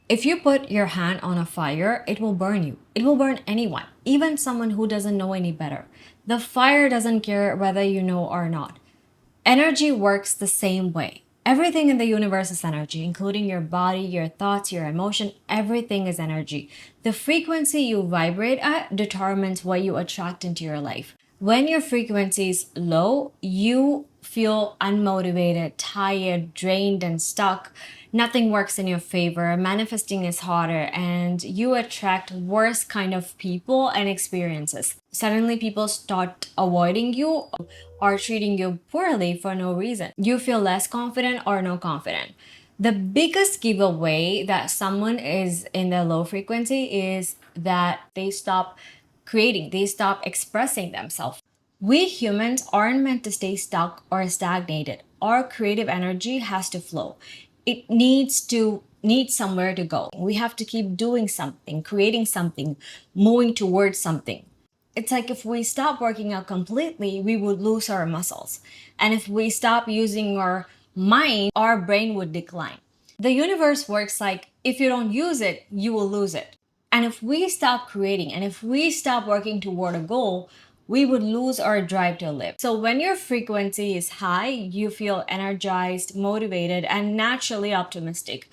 If you put your hand on a fire, it will burn you. It will burn anyone, even someone who doesn't know any better. The fire doesn't care whether you know or not. Energy works the same way. Everything in the universe is energy, including your body, your thoughts, your emotion. Everything is energy. The frequency you vibrate at determines what you attract into your life. When your frequency is low, you feel unmotivated, tired, drained, and stuck. Nothing works in your favor. Manifesting is harder, and you attract worse kind of people and experiences. Suddenly, people start avoiding you or treating you poorly for no reason. You feel less confident or no confident. The biggest giveaway that someone is in the low frequency is that they stop creating, they stop expressing themselves. We humans aren't meant to stay stuck or stagnated. Our creative energy has to flow. It need somewhere to go. We have to keep doing something, creating something, moving towards something. It's like if we stop working out completely, we would lose our muscles. And if we stop using our mind, our brain would decline. The universe works like if you don't use it, you will lose it. And if we stop creating and if we stop working toward a goal, we would lose our drive to live. So when your frequency is high, you feel energized, motivated, and naturally optimistic.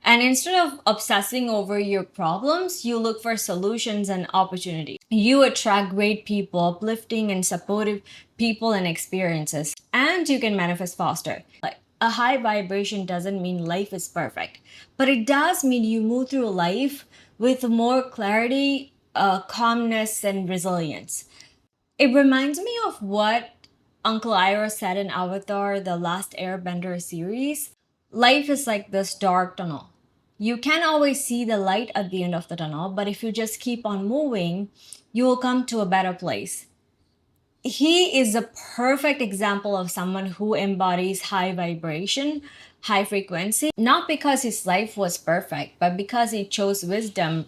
And instead of obsessing over your problems, you look for solutions and opportunities. You attract great people, uplifting and supportive people and experiences, and you can manifest faster. Like a high vibration doesn't mean life is perfect, but it does mean you move through life with more clarity, calmness, and resilience. It reminds me of what Uncle Iroh said in Avatar, the Last Airbender series. Life is like this dark tunnel. You can't always see the light at the end of the tunnel, but if you just keep on moving, you will come to a better place. He is a perfect example of someone who embodies high vibration, high frequency, not because his life was perfect, but because he chose wisdom,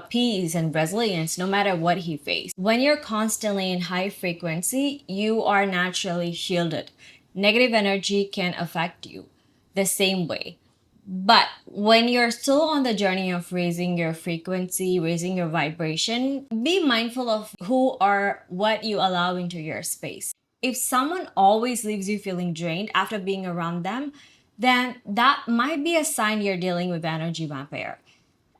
peace, and resilience no matter what he faced. When you're constantly in high frequency, you are naturally shielded. Negative energy can affect you the same way. But when you're still on the journey of raising your frequency, raising your vibration, be mindful of who or what you allow into your space. If someone always leaves you feeling drained after being around them, then that might be a sign you're dealing with energy vampire.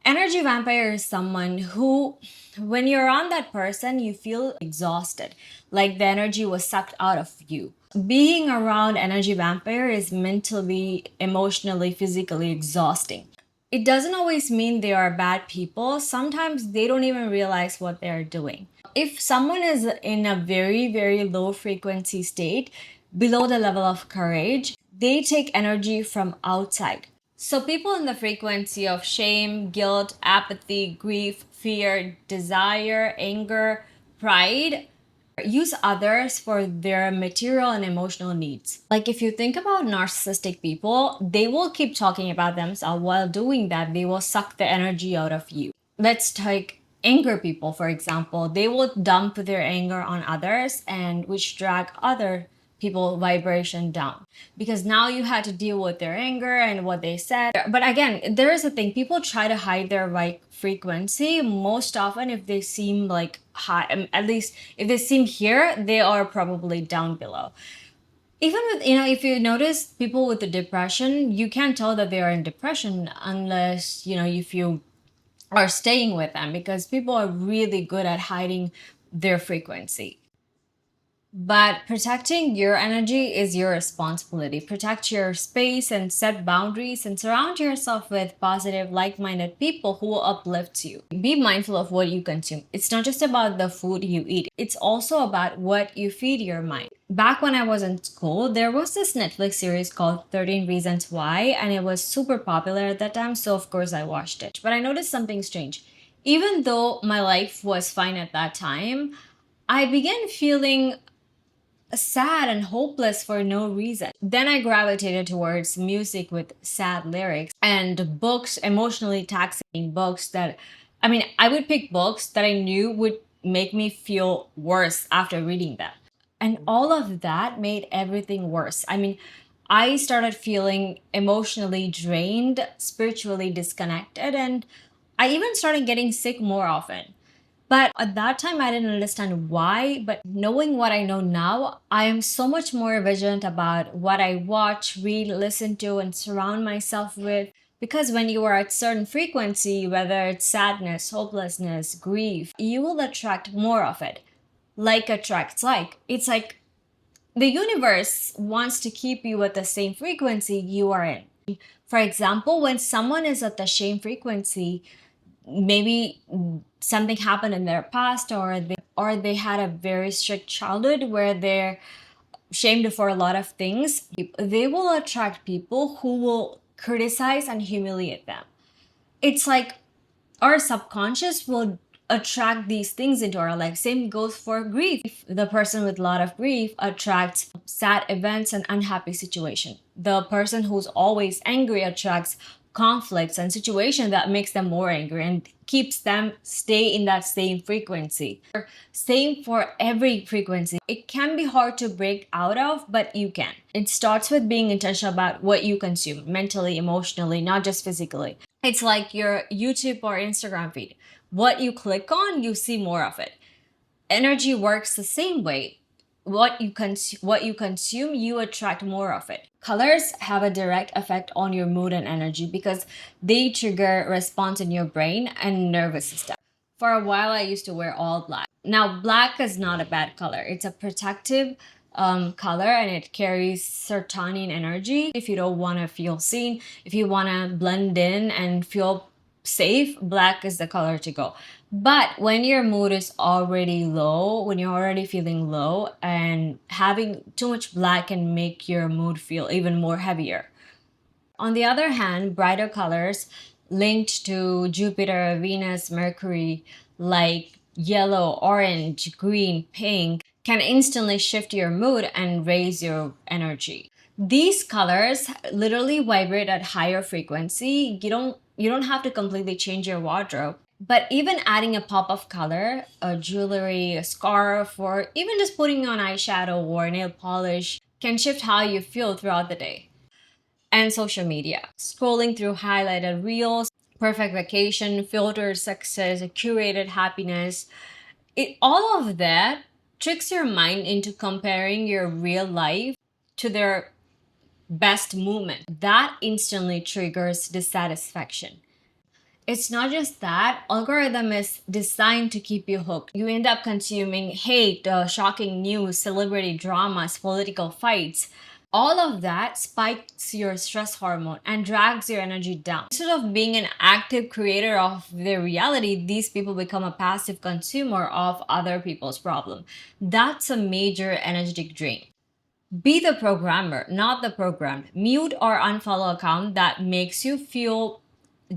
Energy vampire is someone who, when you're around that person, you feel exhausted, like the energy was sucked out of you. Being around energy vampire is mentally, emotionally, physically exhausting. It doesn't always mean they are bad people. Sometimes they don't even realize what they're doing. If someone is in a very, very low frequency state, below the level of courage, they take energy from outside. So, people in the frequency of shame, guilt, apathy, grief, fear, desire, anger, pride use others for their material and emotional needs. Like, if you think about narcissistic people, they will keep talking about themselves. While doing that, they will suck the energy out of you. Let's take anger people, for example. They will dump their anger on others, and which drag other people vibration down, because now you had to deal with their anger and what they said. But again, there is a thing, people try to hide their frequency. Most often, if they seem like high, at least if they seem here, they are probably down below. Even with, if you notice people with the depression, you can't tell that they are in depression unless, if you are staying with them, because people are really good at hiding their frequency. But protecting your energy is your responsibility. Protect your space and set boundaries and surround yourself with positive, like minded people who will uplift you. Be mindful of what you consume. It's not just about the food you eat, it's also about what you feed your mind. Back when I was in school, there was this Netflix series called 13 Reasons Why, and it was super popular at that time, so of course I watched it. But I noticed something strange. Even though my life was fine at that time, I began feeling sad and hopeless for no reason. Then I gravitated towards music with sad lyrics and books, emotionally taxing books I would pick books that I knew would make me feel worse after reading them. And all of that made everything worse. I started feeling emotionally drained, spiritually disconnected, and I even started getting sick more often. But at that time, I didn't understand why. But knowing what I know now, I am so much more vigilant about what I watch, read, listen to, and surround myself with. Because when you are at certain frequency, whether it's sadness, hopelessness, grief, you will attract more of it. Like attracts like. It's like the universe wants to keep you at the same frequency you are in. For example, when someone is at the same frequency, maybe something happened in their past, or they had a very strict childhood where they're shamed for a lot of things, they will attract people who will criticize and humiliate them. It's like our subconscious will attract these things into our life. Same goes for grief. The person with a lot of grief attracts sad events and unhappy situation. The person who's always angry attracts conflicts and situation that makes them more angry and keeps them stay in that same frequency. Same for every frequency. It can be hard to break out of, but you can. It starts with being intentional about what you consume mentally, emotionally, not just physically. It's like your YouTube or Instagram feed. What you click on, you see more of it. Energy works the same way. What you consume, you attract more of it. Colors have a direct effect on your mood and energy because they trigger response in your brain and nervous system. For a while, I used to wear all black. Now, black is not a bad color. It's a protective color, and it carries certain energy. If you don't want to feel seen, if you want to blend in and feel safe, black is the color to go. But when your mood is already low, when you're already feeling low, and having too much black can make your mood feel even more heavier. On the other hand, brighter colors linked to Jupiter, Venus, Mercury, like yellow, orange, green, pink, can instantly shift your mood and raise your energy. These colors literally vibrate at higher frequency. You don't have to completely change your wardrobe. But even adding a pop of color, a jewelry, a scarf, or even just putting on eyeshadow or nail polish can shift how you feel throughout the day. And social media. Scrolling through highlighted reels, perfect vacation, filtered success, curated happiness. All of that tricks your mind into comparing your real life to their best moment. That instantly triggers dissatisfaction. It's not just that, algorithm is designed to keep you hooked. You end up consuming hate, shocking news, celebrity dramas, political fights. All of that spikes your stress hormone and drags your energy down. Instead of being an active creator of their reality, these people become a passive consumer of other people's problem. That's a major energetic drain. Be the programmer, not the programmed. Mute or unfollow account that makes you feel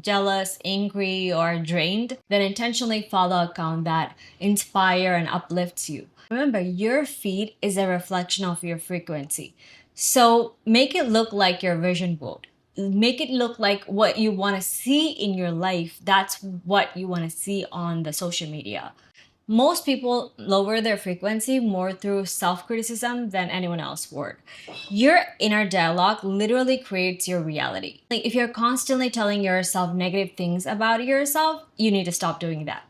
jealous, angry, or drained. Then intentionally follow account that inspire and uplifts you. Remember, your feed is a reflection of your frequency. So make it look like your vision board. Make it look like what you want to see in your life. That's what you want to see on the social media. Most people lower their frequency more through self criticism than anyone else would. Your inner dialogue literally creates your reality. Like if you're constantly telling yourself negative things about yourself, you need to stop doing that.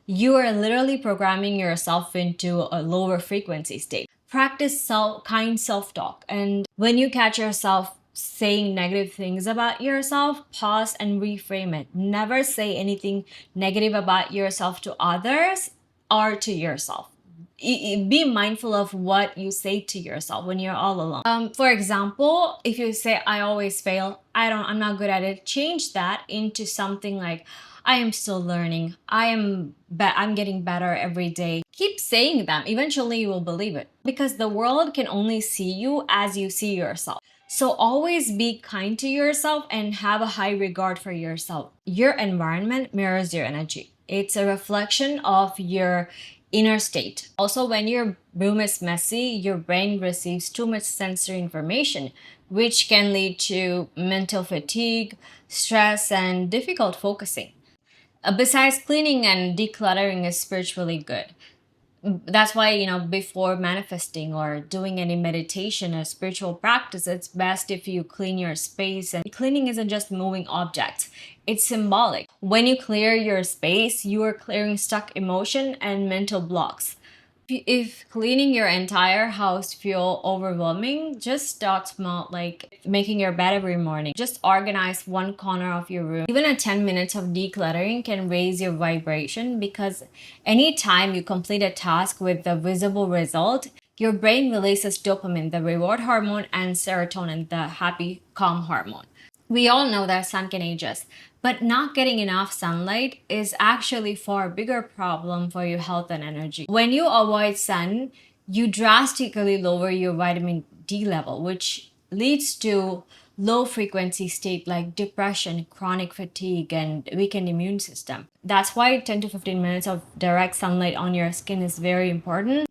You are literally programming yourself into a lower frequency state. Practice kind self talk. And when you catch yourself saying negative things about yourself, pause and reframe it. Never say anything negative about yourself to others or to yourself. Be mindful of what you say to yourself when you're all alone. For example, if you say I always fail, I'm not good at it, change that into something like I am still learning. I'm getting better every day. Keep saying them. Eventually you will believe it because the world can only see you as you see yourself. So always be kind to yourself and have a high regard for yourself. Your environment mirrors your energy. It's a reflection of your inner state. Also, when your room is messy, your brain receives too much sensory information, which can lead to mental fatigue, stress, and difficult focusing. Besides, cleaning and decluttering is spiritually good. That's why, before manifesting or doing any meditation or spiritual practice, it's best if you clean your space. And cleaning isn't just moving objects, it's symbolic. When you clear your space, you are clearing stuck emotion and mental blocks. If cleaning your entire house feel overwhelming, just start small, like making your bed every morning. Just organize one corner of your room. Even a 10 minutes of decluttering can raise your vibration, because anytime you complete a task with a visible result, your brain releases dopamine, the reward hormone, and serotonin, the happy, calm hormone. We all know that sun can age us, but not getting enough sunlight is actually far bigger problem for your health and energy. When you avoid sun, you drastically lower your vitamin D level, which leads to low frequency state like depression, chronic fatigue, and weakened immune system. That's why 10 to 15 minutes of direct sunlight on your skin is very important.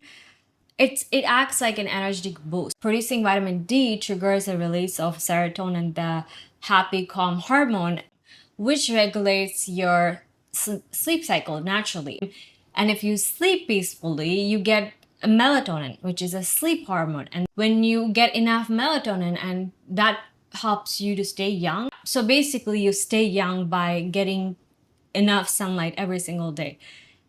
It acts like an energetic boost. Producing vitamin D triggers a release of serotonin, the happy calm hormone, which regulates your sleep cycle naturally. And if you sleep peacefully, you get melatonin, which is a sleep hormone. And when you get enough melatonin, and that helps you to stay young. So basically, you stay young by getting enough sunlight every single day.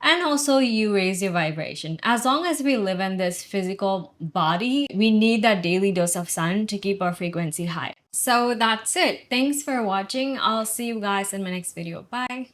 And also, you raise your vibration. As long as we live in this physical body, we need that daily dose of sun to keep our frequency high. So that's it. Thanks for watching. I'll see you guys in my next video. Bye.